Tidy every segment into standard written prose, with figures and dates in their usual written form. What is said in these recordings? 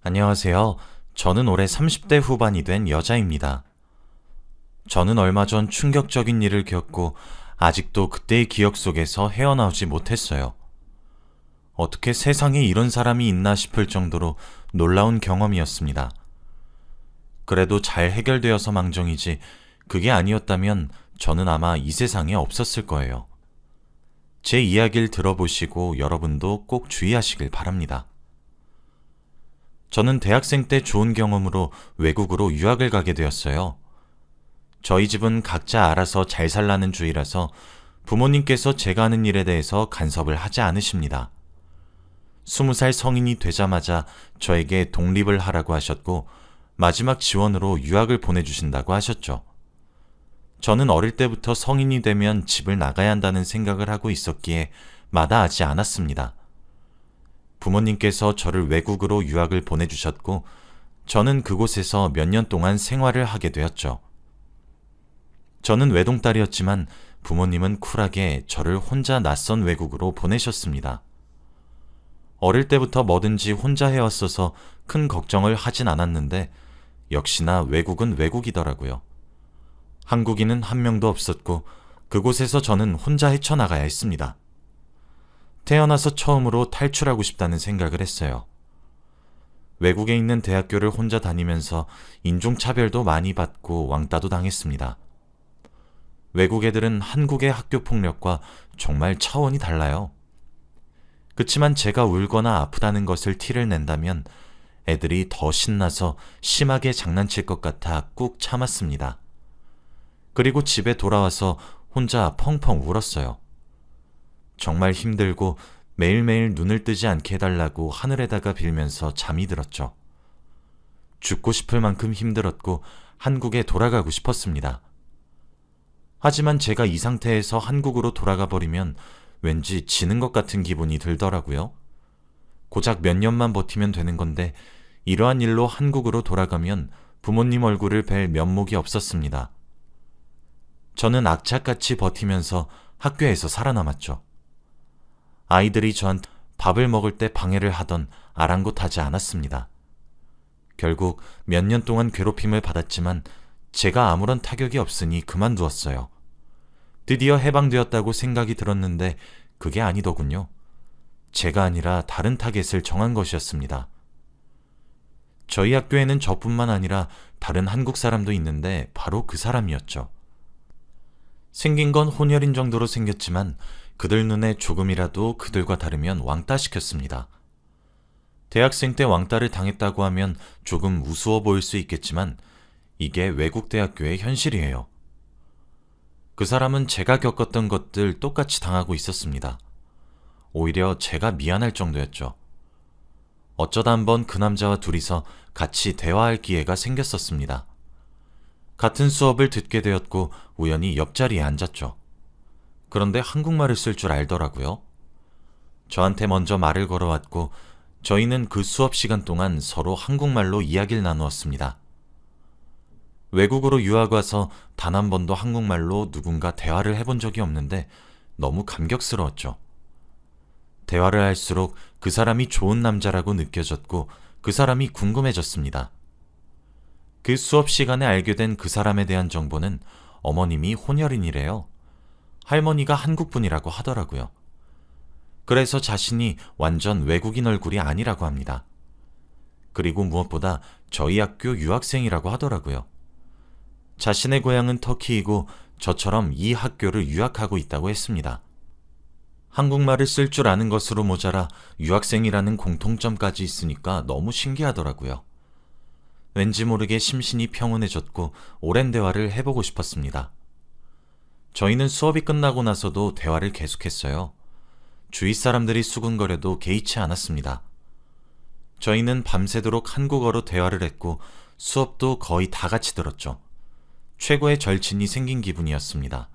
안녕하세요. 저는 올해 30대 후반이 된 여자입니다. 저는 얼마 전 충격적인 일을 겪고 아직도 그때의 기억 속에서 헤어나오지 못했어요. 어떻게 세상에 이런 사람이 있나 싶을 정도로 놀라운 경험이었습니다. 그래도 잘 해결되어서 망정이지 그게 아니었다면 저는 아마 이 세상에 없었을 거예요. 제 이야기를 들어보시고 여러분도 꼭 주의하시길 바랍니다. 저는 대학생 때 좋은 경험으로 외국으로 유학을 가게 되었어요. 저희 집은 각자 알아서 잘 살라는 주의라서 부모님께서 제가 하는 일에 대해서 간섭을 하지 않으십니다. 20살 성인이 되자마자 저에게 독립을 하라고 하셨고 마지막 지원으로 유학을 보내주신다고 하셨죠. 저는 어릴 때부터 성인이 되면 집을 나가야 한다는 생각을 하고 있었기에 마다하지 않았습니다. 부모님께서 저를 외국으로 유학을 보내주셨고 저는 그곳에서 몇 년 동안 생활을 하게 되었죠. 저는 외동딸이었지만 부모님은 쿨하게 저를 혼자 낯선 외국으로 보내셨습니다. 어릴 때부터 뭐든지 혼자 해왔어서 큰 걱정을 하진 않았는데 역시나 외국은 외국이더라고요. 한국인은 한 명도 없었고 그곳에서 저는 혼자 헤쳐나가야 했습니다. 태어나서 처음으로 탈출하고 싶다는 생각을 했어요. 외국에 있는 대학교를 혼자 다니면서 인종차별도 많이 받고 왕따도 당했습니다. 외국 애들은 한국의 학교 폭력과 정말 차원이 달라요. 그치만 제가 울거나 아프다는 것을 티를 낸다면 애들이 더 신나서 심하게 장난칠 것 같아 꾹 참았습니다. 그리고 집에 돌아와서 혼자 펑펑 울었어요. 정말 힘들고 매일매일 눈을 뜨지 않게 해달라고 하늘에다가 빌면서 잠이 들었죠. 죽고 싶을 만큼 힘들었고 한국에 돌아가고 싶었습니다. 하지만 제가 이 상태에서 한국으로 돌아가 버리면 왠지 지는 것 같은 기분이 들더라고요. 고작 몇 년만 버티면 되는 건데 이러한 일로 한국으로 돌아가면 부모님 얼굴을 뵐 면목이 없었습니다. 저는 악착같이 버티면서 학교에서 살아남았죠. 아이들이 저한테 밥을 먹을 때 방해를 하던 아랑곳하지 않았습니다. 결국 몇 년 동안 괴롭힘을 받았지만 제가 아무런 타격이 없으니 그만두었어요. 드디어 해방되었다고 생각이 들었는데 그게 아니더군요. 제가 아니라 다른 타겟을 정한 것이었습니다. 저희 학교에는 저뿐만 아니라 다른 한국 사람도 있는데 바로 그 사람이었죠. 생긴 건 혼혈인 정도로 생겼지만 그들 눈에 조금이라도 그들과 다르면 왕따시켰습니다. 대학생 때 왕따를 당했다고 하면 조금 우스워 보일 수 있겠지만 이게 외국 대학교의 현실이에요. 그 사람은 제가 겪었던 것들 똑같이 당하고 있었습니다. 오히려 제가 미안할 정도였죠. 어쩌다 한번 그 남자와 둘이서 같이 대화할 기회가 생겼었습니다. 같은 수업을 듣게 되었고 우연히 옆자리에 앉았죠. 그런데 한국말을 쓸 줄 알더라고요. 저한테 먼저 말을 걸어왔고 저희는 그 수업 시간 동안 서로 한국말로 이야기를 나누었습니다. 외국으로 유학 와서 단 한 번도 한국말로 누군가 대화를 해본 적이 없는데 너무 감격스러웠죠. 대화를 할수록 그 사람이 좋은 남자라고 느껴졌고 그 사람이 궁금해졌습니다. 그 수업 시간에 알게 된 그 사람에 대한 정보는 어머님이 혼혈인이래요. 할머니가 한국분이라고 하더라고요. 그래서 자신이 완전 외국인 얼굴이 아니라고 합니다. 그리고 무엇보다 저희 학교 유학생이라고 하더라고요. 자신의 고향은 터키이고 저처럼 이 학교를 유학하고 있다고 했습니다. 한국말을 쓸 줄 아는 것으로 모자라 유학생이라는 공통점까지 있으니까 너무 신기하더라고요. 왠지 모르게 심신이 평온해졌고 오랜 대화를 해보고 싶었습니다. 저희는 수업이 끝나고 나서도 대화를 계속했어요. 주위 사람들이 수군거려도 개의치 않았습니다. 저희는 밤새도록 한국어로 대화를 했고 수업도 거의 다 같이 들었죠. 최고의 절친이 생긴 기분이었습니다.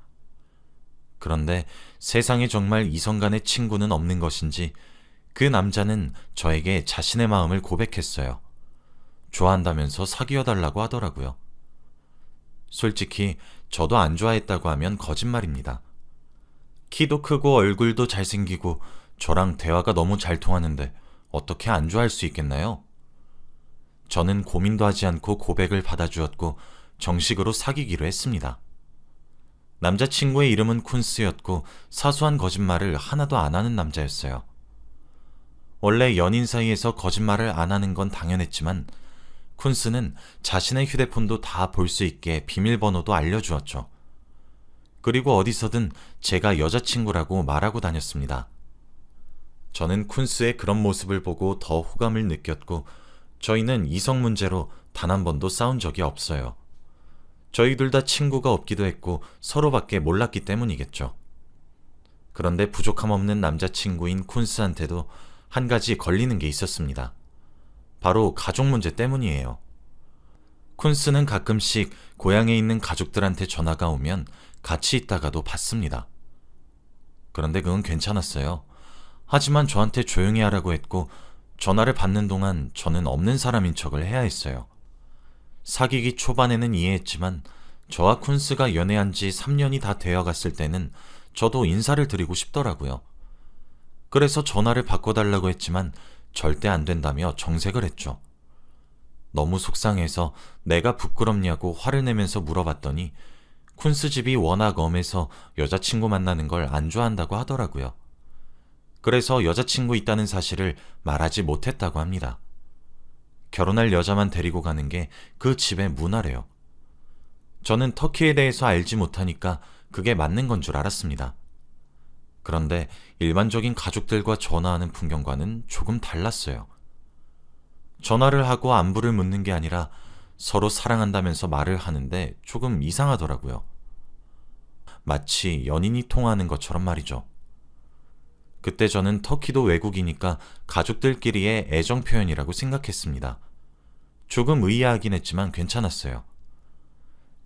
그런데 세상에 정말 이성 간의 친구는 없는 것인지 그 남자는 저에게 자신의 마음을 고백했어요. 좋아한다면서 사귀어달라고 하더라고요. 솔직히 저도 안 좋아했다고 하면 거짓말입니다. 키도 크고 얼굴도 잘생기고 저랑 대화가 너무 잘 통하는데 어떻게 안 좋아할 수 있겠나요? 저는 고민도 하지 않고 고백을 받아주었고 정식으로 사귀기로 했습니다. 남자친구의 이름은 쿤스였고 사소한 거짓말을 하나도 안 하는 남자였어요. 원래 연인 사이에서 거짓말을 안 하는 건 당연했지만 쿤스는 자신의 휴대폰도 다 볼 수 있게 비밀번호도 알려주었죠. 그리고 어디서든 제가 여자친구라고 말하고 다녔습니다. 저는 쿤스의 그런 모습을 보고 더 호감을 느꼈고 저희는 이성 문제로 단 한 번도 싸운 적이 없어요. 저희 둘 다 친구가 없기도 했고 서로밖에 몰랐기 때문이겠죠. 그런데 부족함 없는 남자친구인 쿤스한테도 한 가지 걸리는 게 있었습니다. 바로 가족 문제 때문이에요. 쿤스는 가끔씩 고향에 있는 가족들한테 전화가 오면 같이 있다가도 받습니다. 그런데 그건 괜찮았어요. 하지만 저한테 조용히 하라고 했고 전화를 받는 동안 저는 없는 사람인 척을 해야 했어요. 사귀기 초반에는 이해했지만 저와 쿤스가 연애한 지 3년이 다 되어 갔을 때는 저도 인사를 드리고 싶더라고요. 그래서 전화를 바꿔달라고 했지만 절대 안 된다며 정색을 했죠. 너무 속상해서 내가 부끄럽냐고 화를 내면서 물어봤더니 쿤스 집이 워낙 엄해서 여자친구 만나는 걸 안 좋아한다고 하더라고요. 그래서 여자친구 있다는 사실을 말하지 못했다고 합니다. 결혼할 여자만 데리고 가는 게 그 집의 문화래요. 저는 터키에 대해서 알지 못하니까 그게 맞는 건 줄 알았습니다. 그런데 일반적인 가족들과 전화하는 풍경과는 조금 달랐어요. 전화를 하고 안부를 묻는 게 아니라 서로 사랑한다면서 말을 하는데 조금 이상하더라고요. 마치 연인이 통화하는 것처럼 말이죠. 그때 저는 터키도 외국이니까 가족들끼리의 애정 표현이라고 생각했습니다. 조금 의아하긴 했지만 괜찮았어요.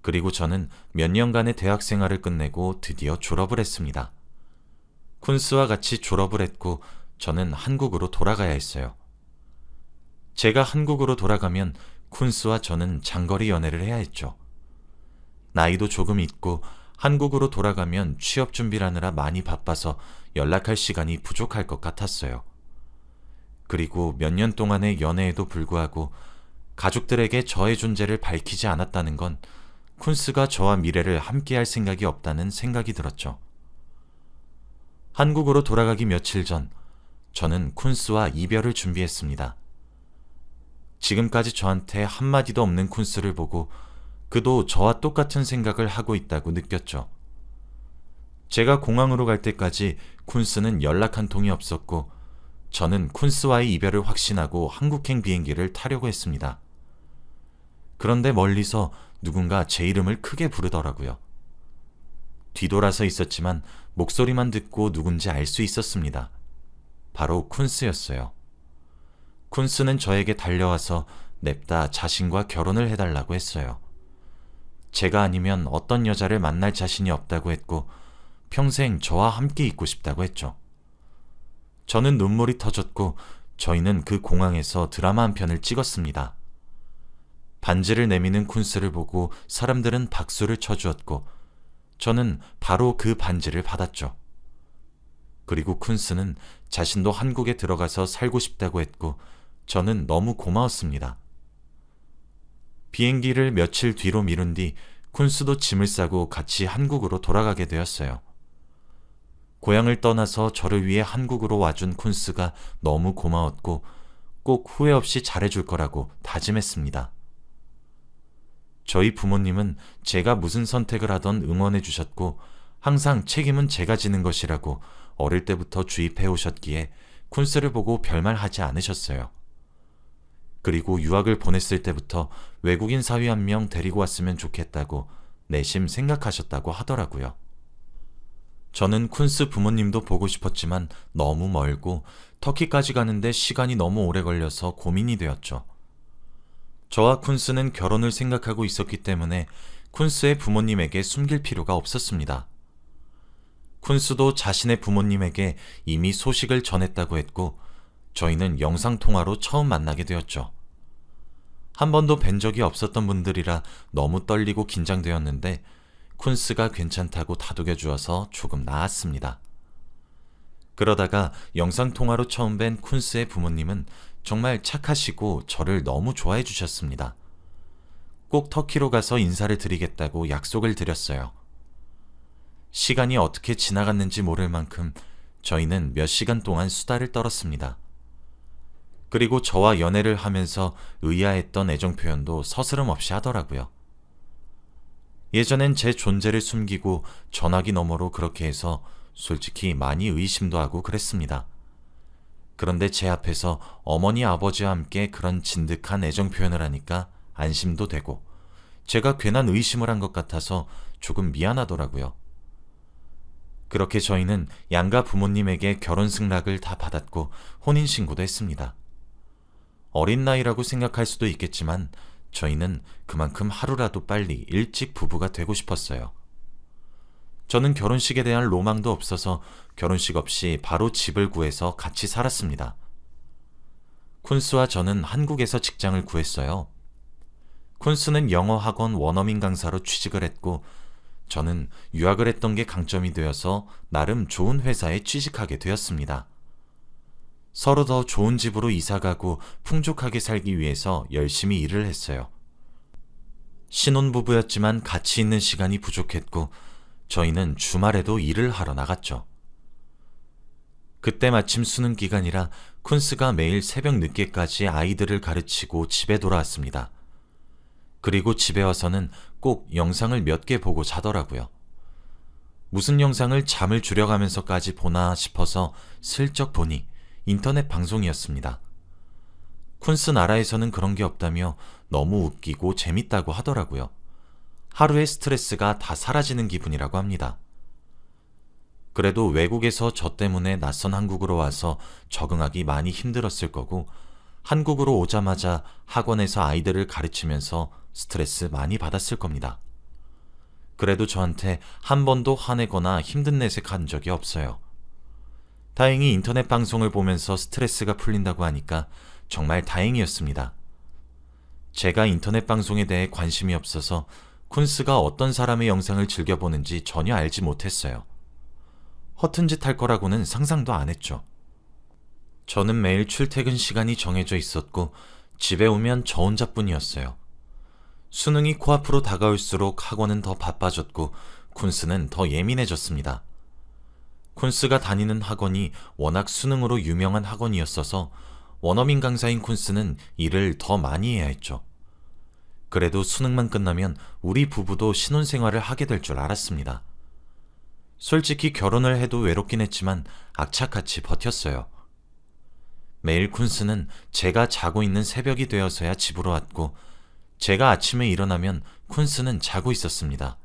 그리고 저는 몇 년간의 대학 생활을 끝내고 드디어 졸업을 했습니다. 쿤스와 같이 졸업을 했고 저는 한국으로 돌아가야 했어요. 제가 한국으로 돌아가면 쿤스와 저는 장거리 연애를 해야 했죠. 나이도 조금 있고 한국으로 돌아가면 취업 준비를 하느라 많이 바빠서 연락할 시간이 부족할 것 같았어요. 그리고 몇 년 동안의 연애에도 불구하고 가족들에게 저의 존재를 밝히지 않았다는 건 쿤스가 저와 미래를 함께할 생각이 없다는 생각이 들었죠. 한국으로 돌아가기 며칠 전 저는 쿤스와 이별을 준비했습니다. 지금까지 저한테 한마디도 없는 쿤스를 보고 그도 저와 똑같은 생각을 하고 있다고 느꼈죠. 제가 공항으로 갈 때까지 쿤스는 연락 한 통이 없었고 저는 쿤스와의 이별을 확신하고 한국행 비행기를 타려고 했습니다. 그런데 멀리서 누군가 제 이름을 크게 부르더라고요. 뒤돌아서 있었지만 목소리만 듣고 누군지 알 수 있었습니다. 바로 쿤스였어요. 쿤스는 저에게 달려와서 냅다 자신과 결혼을 해달라고 했어요. 제가 아니면 어떤 여자를 만날 자신이 없다고 했고 평생 저와 함께 있고 싶다고 했죠. 저는 눈물이 터졌고 저희는 그 공항에서 드라마 한 편을 찍었습니다. 반지를 내미는 쿤스를 보고 사람들은 박수를 쳐주었고 저는 바로 그 반지를 받았죠. 그리고 쿤스는 자신도 한국에 들어가서 살고 싶다고 했고 저는 너무 고마웠습니다. 비행기를 며칠 뒤로 미룬 뒤 쿤스도 짐을 싸고 같이 한국으로 돌아가게 되었어요. 고향을 떠나서 저를 위해 한국으로 와준 쿤스가 너무 고마웠고 꼭 후회 없이 잘해줄 거라고 다짐했습니다. 저희 부모님은 제가 무슨 선택을 하던 응원해 주셨고 항상 책임은 제가 지는 것이라고 어릴 때부터 주입해 오셨기에 쿤스를 보고 별말 하지 않으셨어요. 그리고 유학을 보냈을 때부터 외국인 사위 한 명 데리고 왔으면 좋겠다고 내심 생각하셨다고 하더라고요. 저는 쿤스 부모님도 보고 싶었지만 너무 멀고 터키까지 가는데 시간이 너무 오래 걸려서 고민이 되었죠. 저와 쿤스는 결혼을 생각하고 있었기 때문에 쿤스의 부모님에게 숨길 필요가 없었습니다. 쿤스도 자신의 부모님에게 이미 소식을 전했다고 했고 저희는 영상통화로 처음 만나게 되었죠. 한 번도 뵌 적이 없었던 분들이라 너무 떨리고 긴장되었는데 쿤스가 괜찮다고 다독여 주어서 조금 나았습니다. 그러다가 영상통화로 처음 뵌 쿤스의 부모님은 정말 착하시고 저를 너무 좋아해 주셨습니다. 꼭 터키로 가서 인사를 드리겠다고 약속을 드렸어요. 시간이 어떻게 지나갔는지 모를 만큼 저희는 몇 시간 동안 수다를 떨었습니다. 그리고 저와 연애를 하면서 의아했던 애정 표현도 서스럼 없이 하더라고요. 예전엔 제 존재를 숨기고 전화기 너머로 그렇게 해서 솔직히 많이 의심도 하고 그랬습니다. 그런데 제 앞에서 어머니 아버지와 함께 그런 진득한 애정 표현을 하니까 안심도 되고 제가 괜한 의심을 한 것 같아서 조금 미안하더라고요. 그렇게 저희는 양가 부모님에게 결혼 승낙을 다 받았고 혼인신고도 했습니다. 어린 나이라고 생각할 수도 있겠지만 저희는 그만큼 하루라도 빨리 일찍 부부가 되고 싶었어요. 저는 결혼식에 대한 로망도 없어서 결혼식 없이 바로 집을 구해서 같이 살았습니다. 쿤스와 저는 한국에서 직장을 구했어요. 쿤스는 영어 학원 원어민 강사로 취직을 했고 저는 유학을 했던 게 강점이 되어서 나름 좋은 회사에 취직하게 되었습니다. 서로 더 좋은 집으로 이사가고 풍족하게 살기 위해서 열심히 일을 했어요. 신혼부부였지만 같이 있는 시간이 부족했고 저희는 주말에도 일을 하러 나갔죠. 그때 마침 수능 기간이라 쿤스가 매일 새벽 늦게까지 아이들을 가르치고 집에 돌아왔습니다. 그리고 집에 와서는 꼭 영상을 몇 개 보고 자더라고요. 무슨 영상을 잠을 줄여가면서까지 보나 싶어서 슬쩍 보니 인터넷 방송이었습니다. 쿤스 나라에서는 그런 게 없다며 너무 웃기고 재밌다고 하더라고요. 하루의 스트레스가 다 사라지는 기분이라고 합니다. 그래도 외국에서 저 때문에 낯선 한국으로 와서 적응하기 많이 힘들었을 거고 한국으로 오자마자 학원에서 아이들을 가르치면서 스트레스 많이 받았을 겁니다. 그래도 저한테 한 번도 화내거나 힘든 내색한 적이 없어요. 다행히 인터넷 방송을 보면서 스트레스가 풀린다고 하니까 정말 다행이었습니다. 제가 인터넷 방송에 대해 관심이 없어서 쿤스가 어떤 사람의 영상을 즐겨보는지 전혀 알지 못했어요. 허튼 짓 할 거라고는 상상도 안 했죠. 저는 매일 출퇴근 시간이 정해져 있었고 집에 오면 저 혼자뿐이었어요. 수능이 코앞으로 다가올수록 학원은 더 바빠졌고 쿤스는 더 예민해졌습니다. 쿤스가 다니는 학원이 워낙 수능으로 유명한 학원이었어서 원어민 강사인 쿤스는 일을 더 많이 해야 했죠. 그래도 수능만 끝나면 우리 부부도 신혼생활을 하게 될 줄 알았습니다. 솔직히 결혼을 해도 외롭긴 했지만 악착같이 버텼어요. 매일 쿤스는 제가 자고 있는 새벽이 되어서야 집으로 왔고 제가 아침에 일어나면 쿤스는 자고 있었습니다.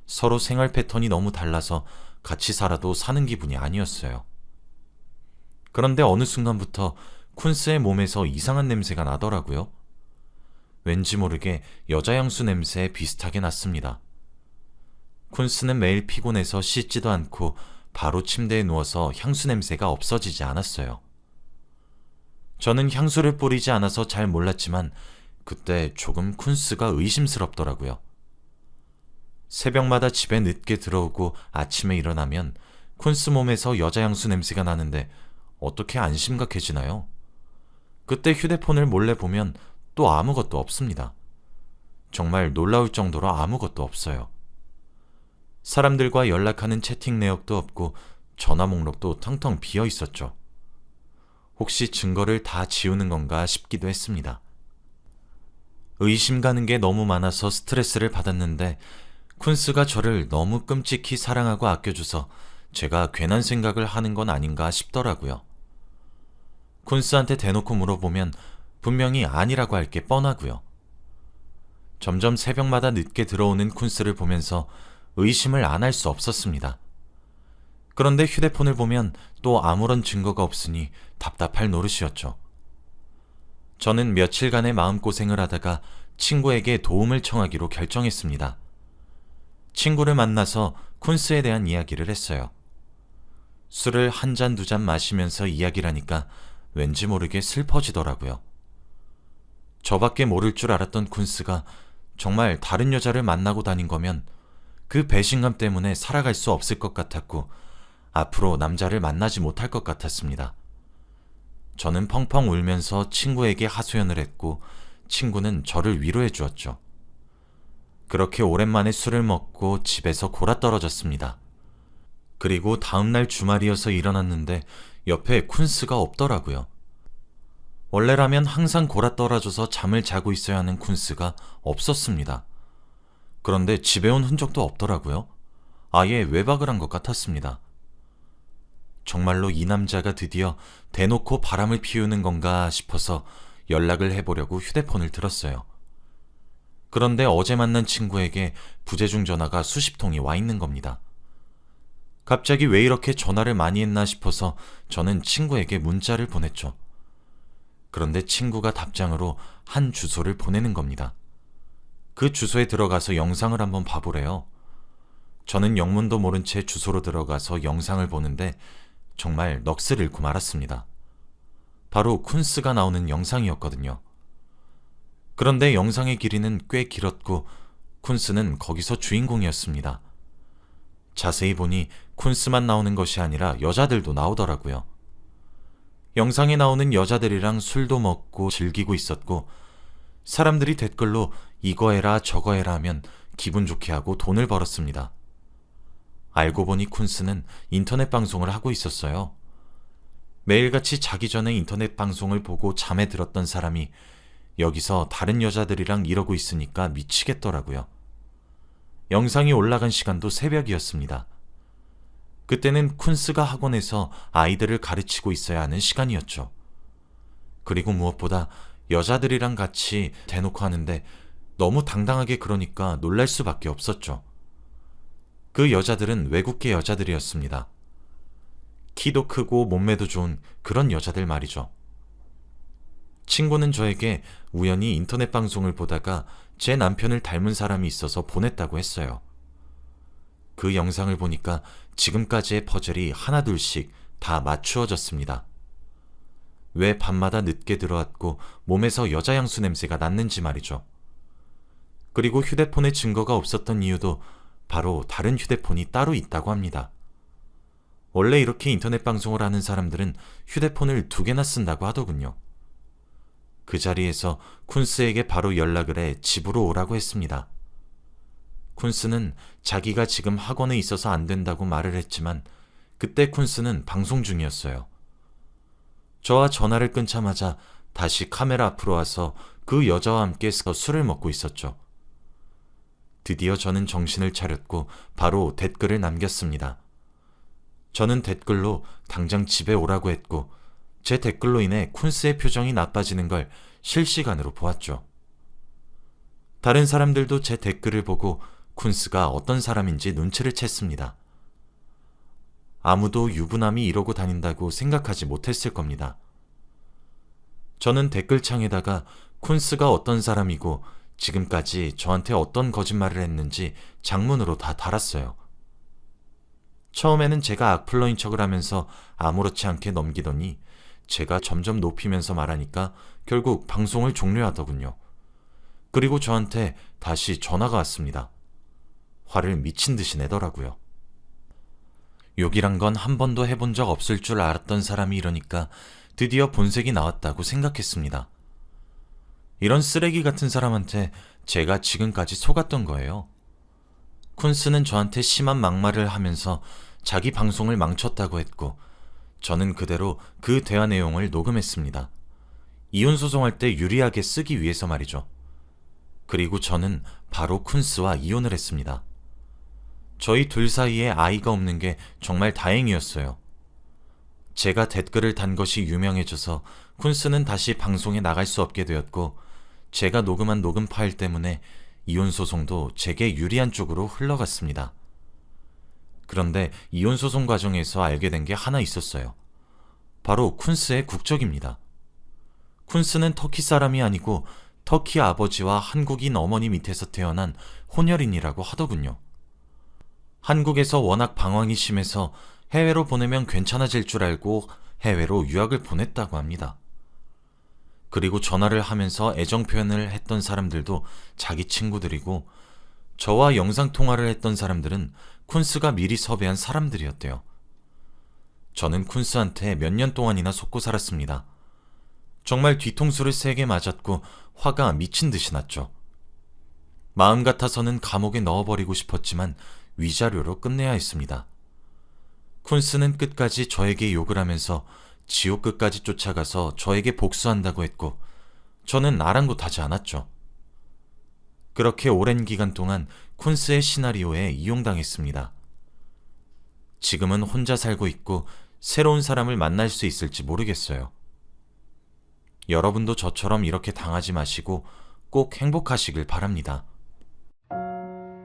서로 생활 패턴이 너무 달라서 같이 살아도 사는 기분이 아니었어요. 그런데 어느 순간부터 쿤스의 몸에서 이상한 냄새가 나더라고요. 왠지 모르게 여자 향수 냄새에 비슷하게 났습니다. 쿤스는 매일 피곤해서 씻지도 않고 바로 침대에 누워서 향수 냄새가 없어지지 않았어요. 저는 향수를 뿌리지 않아서 잘 몰랐지만 그때 조금 쿤스가 의심스럽더라고요. 새벽마다 집에 늦게 들어오고 아침에 일어나면 쿤스 몸에서 여자 향수 냄새가 나는데 어떻게 안 심각해지나요? 그때 휴대폰을 몰래 보면 또 아무것도 없습니다. 정말 놀라울 정도로 아무것도 없어요. 사람들과 연락하는 채팅 내역도 없고 전화 목록도 텅텅 비어 있었죠. 혹시 증거를 다 지우는 건가 싶기도 했습니다. 의심 가는 게 너무 많아서 스트레스를 받았는데 쿤스가 저를 너무 끔찍히 사랑하고 아껴줘서 제가 괜한 생각을 하는 건 아닌가 싶더라고요. 쿤스한테 대놓고 물어보면 분명히 아니라고 할 게 뻔하고요. 점점 새벽마다 늦게 들어오는 쿤스를 보면서 의심을 안 할 수 없었습니다. 그런데 휴대폰을 보면 또 아무런 증거가 없으니 답답할 노릇이었죠. 저는 며칠간의 마음고생을 하다가 친구에게 도움을 청하기로 결정했습니다. 친구를 만나서 쿤스에 대한 이야기를 했어요. 술을 한 잔 두 잔 마시면서 이야기를 하니까 왠지 모르게 슬퍼지더라고요. 저밖에 모를 줄 알았던 쿤스가 정말 다른 여자를 만나고 다닌 거면 그 배신감 때문에 살아갈 수 없을 것 같았고 앞으로 남자를 만나지 못할 것 같았습니다. 저는 펑펑 울면서 친구에게 하소연을 했고 친구는 저를 위로해 주었죠. 그렇게 오랜만에 술을 먹고 집에서 골아떨어졌습니다. 그리고 다음날 주말이어서 일어났는데 옆에 쿤스가 없더라고요. 원래라면 항상 골아떨어져서 잠을 자고 있어야 하는 쿤스가 없었습니다. 그런데 집에 온 흔적도 없더라고요. 아예 외박을 한 것 같았습니다. 정말로 이 남자가 드디어 대놓고 바람을 피우는 건가 싶어서 연락을 해보려고 휴대폰을 들었어요. 그런데 어제 만난 친구에게 부재중 전화가 수십 통이 와 있는 겁니다. 갑자기 왜 이렇게 전화를 많이 했나 싶어서 저는 친구에게 문자를 보냈죠. 그런데 친구가 답장으로 한 주소를 보내는 겁니다. 그 주소에 들어가서 영상을 한번 봐보래요. 저는 영문도 모른 채 주소로 들어가서 영상을 보는데 정말 넋을 잃고 말았습니다. 바로 쿤스가 나오는 영상이었거든요. 그런데 영상의 길이는 꽤 길었고 쿤스는 거기서 주인공이었습니다. 자세히 보니 쿤스만 나오는 것이 아니라 여자들도 나오더라고요. 영상에 나오는 여자들이랑 술도 먹고 즐기고 있었고 사람들이 댓글로 이거 해라 저거 해라 하면 기분 좋게 하고 돈을 벌었습니다. 알고 보니 쿤스는 인터넷 방송을 하고 있었어요. 매일같이 자기 전에 인터넷 방송을 보고 잠에 들었던 사람이 여기서 다른 여자들이랑 이러고 있으니까 미치겠더라고요. 영상이 올라간 시간도 새벽이었습니다. 그때는 쿤스가 학원에서 아이들을 가르치고 있어야 하는 시간이었죠. 그리고 무엇보다 여자들이랑 같이 대놓고 하는데 너무 당당하게 그러니까 놀랄 수밖에 없었죠. 그 여자들은 외국계 여자들이었습니다. 키도 크고 몸매도 좋은 그런 여자들 말이죠. 친구는 저에게 우연히 인터넷 방송을 보다가 제 남편을 닮은 사람이 있어서 보냈다고 했어요. 그 영상을 보니까 지금까지의 퍼즐이 하나둘씩 다 맞추어졌습니다. 왜 밤마다 늦게 들어왔고 몸에서 여자 향수 냄새가 났는지 말이죠. 그리고 휴대폰에 증거가 없었던 이유도 바로 다른 휴대폰이 따로 있다고 합니다. 원래 이렇게 인터넷 방송을 하는 사람들은 휴대폰을 2개나 쓴다고 하더군요. 그 자리에서 쿤스에게 바로 연락을 해 집으로 오라고 했습니다. 쿤스는 자기가 지금 학원에 있어서 안 된다고 말을 했지만 그때 쿤스는 방송 중이었어요. 저와 전화를 끊자마자 다시 카메라 앞으로 와서 그 여자와 함께 술을 먹고 있었죠. 드디어 저는 정신을 차렸고 바로 댓글을 남겼습니다. 저는 댓글로 당장 집에 오라고 했고 제 댓글로 인해 쿤스의 표정이 나빠지는 걸 실시간으로 보았죠. 다른 사람들도 제 댓글을 보고 쿤스가 어떤 사람인지 눈치를 챘습니다. 아무도 유부남이 이러고 다닌다고 생각하지 못했을 겁니다. 저는 댓글창에다가 쿤스가 어떤 사람이고 지금까지 저한테 어떤 거짓말을 했는지 장문으로 다 달았어요. 처음에는 제가 악플러인 척을 하면서 아무렇지 않게 넘기더니 제가 점점 높이면서 말하니까 결국 방송을 종료하더군요. 그리고 저한테 다시 전화가 왔습니다. 화를 미친 듯이 내더라고요. 욕이란 건 한 번도 해본 적 없을 줄 알았던 사람이 이러니까 드디어 본색이 나왔다고 생각했습니다. 이런 쓰레기 같은 사람한테 제가 지금까지 속았던 거예요. 쿤스는 저한테 심한 막말을 하면서 자기 방송을 망쳤다고 했고 저는 그대로 그 대화 내용을 녹음했습니다. 이혼 소송할 때 유리하게 쓰기 위해서 말이죠. 그리고 저는 바로 쿤스와 이혼을 했습니다. 저희 둘 사이에 아이가 없는 게 정말 다행이었어요. 제가 댓글을 단 것이 유명해져서 쿤스는 다시 방송에 나갈 수 없게 되었고 제가 녹음한 녹음 파일 때문에 이혼 소송도 제게 유리한 쪽으로 흘러갔습니다. 그런데 이혼 소송 과정에서 알게 된 게 하나 있었어요. 바로 쿤스의 국적입니다. 쿤스는 터키 사람이 아니고 터키 아버지와 한국인 어머니 밑에서 태어난 혼혈인이라고 하더군요. 한국에서 워낙 방황이 심해서 해외로 보내면 괜찮아질 줄 알고 해외로 유학을 보냈다고 합니다. 그리고 전화를 하면서 애정 표현을 했던 사람들도 자기 친구들이고 저와 영상통화를 했던 사람들은 쿤스가 미리 섭외한 사람들이었대요. 저는 쿤스한테 몇 년 동안이나 속고 살았습니다. 정말 뒤통수를 세게 맞았고 화가 미친 듯이 났죠. 마음 같아서는 감옥에 넣어버리고 싶었지만 위자료로 끝내야 했습니다. 쿤스는 끝까지 저에게 욕을 하면서 지옥 끝까지 쫓아가서 저에게 복수한다고 했고 저는 아랑곳하지 않았죠. 그렇게 오랜 기간 동안 쿤스의 시나리오에 이용당했습니다. 지금은 혼자 살고 있고 새로운 사람을 만날 수 있을지 모르겠어요. 여러분도 저처럼 이렇게 당하지 마시고 꼭 행복하시길 바랍니다.